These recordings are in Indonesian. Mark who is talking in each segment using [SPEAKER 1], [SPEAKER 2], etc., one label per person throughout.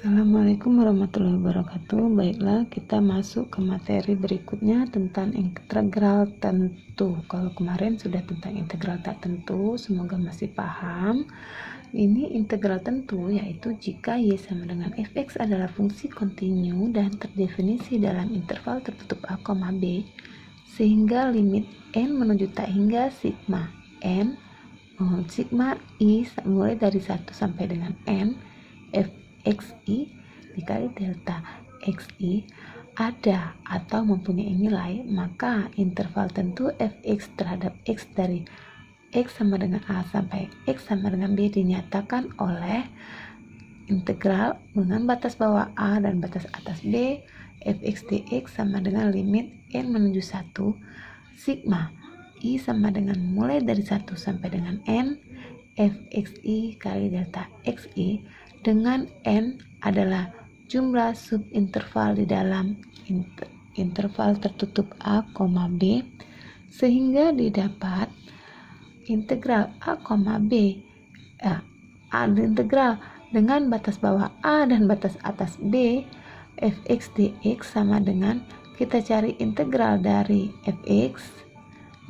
[SPEAKER 1] Assalamualaikum warahmatullahi wabarakatuh. Baiklah, kita masuk ke materi berikutnya tentang integral tentu. Kalau kemarin sudah tentang integral tak tentu, semoga masih paham. Ini integral tentu yaitu jika y sama dengan fx adalah fungsi kontinu dan terdefinisi dalam interval tertutup a, b, sehingga limit n menuju tak hingga sigma n sigma i mulai dari 1 sampai dengan n fxi dikali delta xi ada atau mempunyai nilai, maka interval tentu fx terhadap x dari x sama dengan a sampai x sama dengan b dinyatakan oleh integral dengan batas bawah a dan batas atas b fx dx sama dengan limit n menuju 1 sigma i sama dengan mulai dari 1 sampai dengan n fxi kali delta xi dengan n adalah jumlah subinterval di dalam interval tertutup a, b, sehingga didapat integral a, b integral dengan batas bawah a dan batas atas b fx dx sama dengan kita cari integral dari fx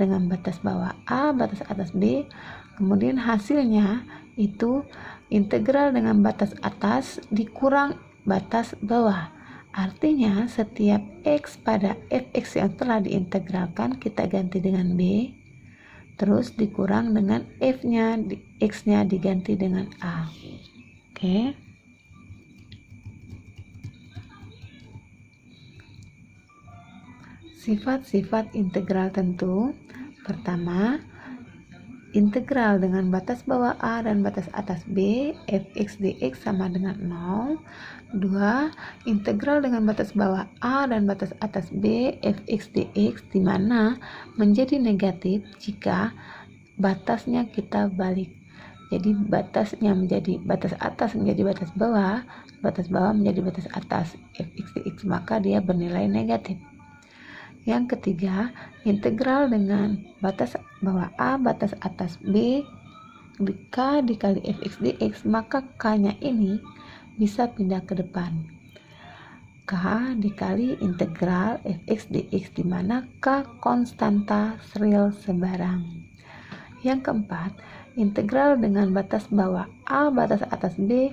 [SPEAKER 1] dengan batas bawah a, batas atas b, kemudian hasilnya itu integral dengan batas atas dikurang batas bawah. Artinya setiap x pada fx yang telah diintegralkan kita ganti dengan b, terus dikurang dengan f-nya, x-nya diganti dengan a. Oke. Sifat-sifat integral tentu. Pertama, integral dengan batas bawah a dan batas atas b fx dx sama dengan 0. 2. Integral dengan batas bawah a dan batas atas b fx dx di mana menjadi negatif jika batasnya kita balik. Jadi batasnya menjadi batas atas menjadi batas bawah menjadi batas atas fx dx, maka dia bernilai negatif. Yang ketiga, integral dengan batas bawah a, batas atas b, k dikali fx dx, maka k-nya ini bisa pindah ke depan. K dikali integral fx dx, di mana k konstanta real sebarang. Yang keempat, integral dengan batas bawah a, batas atas b,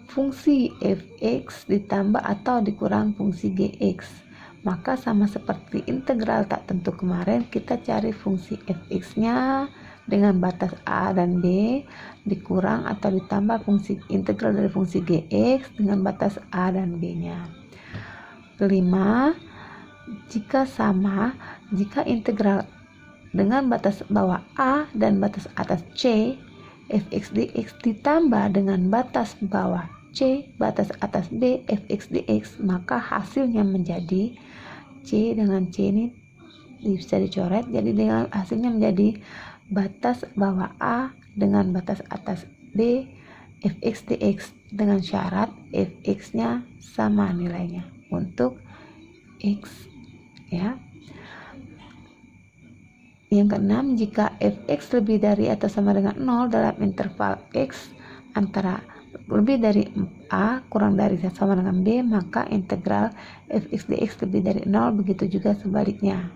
[SPEAKER 1] fungsi fx ditambah atau dikurang fungsi gx. Maka sama seperti integral tak tentu kemarin, kita cari fungsi fx-nya dengan batas a dan b dikurang atau ditambah fungsi integral dari fungsi gx dengan batas a dan b-nya. Kelima, jika integral dengan batas bawah a dan batas atas c fx dx ditambah dengan batas bawah c batas atas b fx dx, maka hasilnya menjadi c dengan c ini bisa dicoret, jadi dengan hasilnya menjadi batas bawah a dengan batas atas b fx dx dengan syarat fx-nya sama nilainya untuk x, ya. Yang keenam, jika fx lebih dari atau sama dengan 0 dalam interval x antara lebih dari a kurang dari sama dengan b, maka integral fx dx lebih dari 0, begitu juga sebaliknya.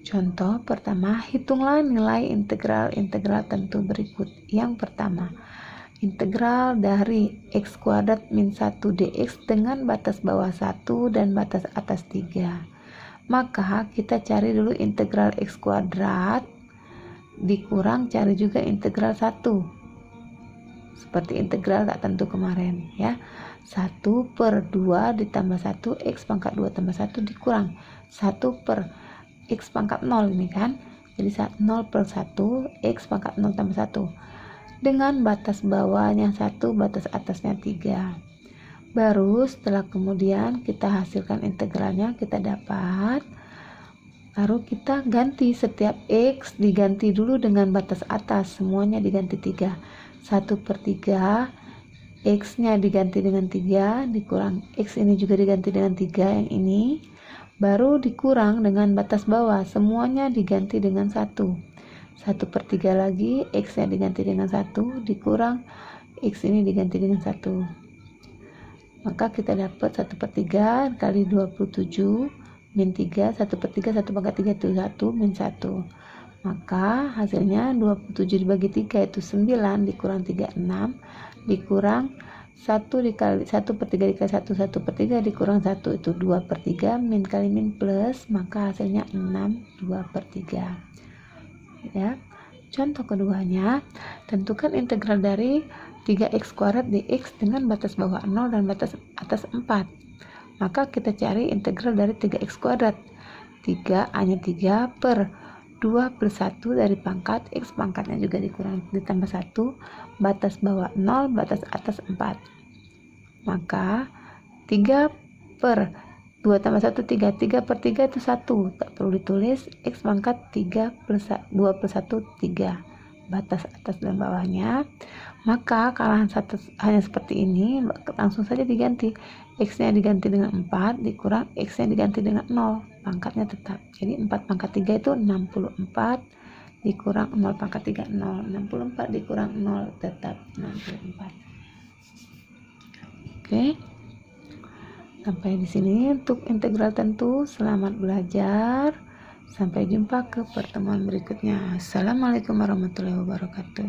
[SPEAKER 1] Contoh pertama, hitunglah nilai integral tentu berikut. Yang pertama, integral dari x kuadrat min 1 dx dengan batas bawah 1 dan batas atas 3. Maka kita cari dulu integral x kuadrat dikurang cari juga integral 1 seperti integral tak tentu kemarin, ya. 1/2 ditambah 1 x pangkat 2 tambah 1 dikurang 1/x pangkat 0 ini kan, jadi 0/1 x pangkat 0 tambah 1 dengan batas bawahnya 1, batas atasnya 3. Baru setelah kemudian kita hasilkan integralnya, kita dapat, lalu kita ganti setiap x diganti dulu dengan batas atas, semuanya diganti 3. 1/3 x-nya diganti dengan 3 dikurang x ini juga diganti dengan 3 yang ini, baru dikurang dengan batas bawah, semuanya diganti dengan 1. 1/3 lagi, x-nya diganti dengan 1 dikurang X ini diganti dengan 1. Maka kita dapat 1/3 kali 27 min 3, 1/3, 1/3 itu 1 min 1. Maka hasilnya 27 dibagi 3 itu 9, dikurang 3, 6, dikurang 1 dikali 1/3 dikali 1, 1/3 dikurang 1 itu 2/3, min kali min plus, maka hasilnya 6, 2/3. Ya. Contoh keduanya, tentukan integral dari 3x² dx dengan batas bawah 0 dan batas atas 4. Maka kita cari integral dari 3x². 3 hanya 3 per 2/1 dari pangkat x, pangkatnya juga dikurang ditambah 1, batas bawah 0, batas atas 4. Maka 3 per 2 tambah 1, 3. 3/3 itu 1. Tak perlu ditulis. X pangkat 2/1, 3. Batas atas dan bawahnya. Maka kalau hanya seperti ini, langsung saja diganti. X-nya diganti dengan 4, dikurang X-nya diganti dengan 0. Pangkatnya tetap. Jadi 4/3 itu 64, dikurang 0/3, 0. 64 dikurang 0, tetap 64. Oke. Sampai di sini untuk integral tentu. Selamat belajar. Sampai jumpa ke pertemuan berikutnya. Assalamualaikum warahmatullahi wabarakatuh.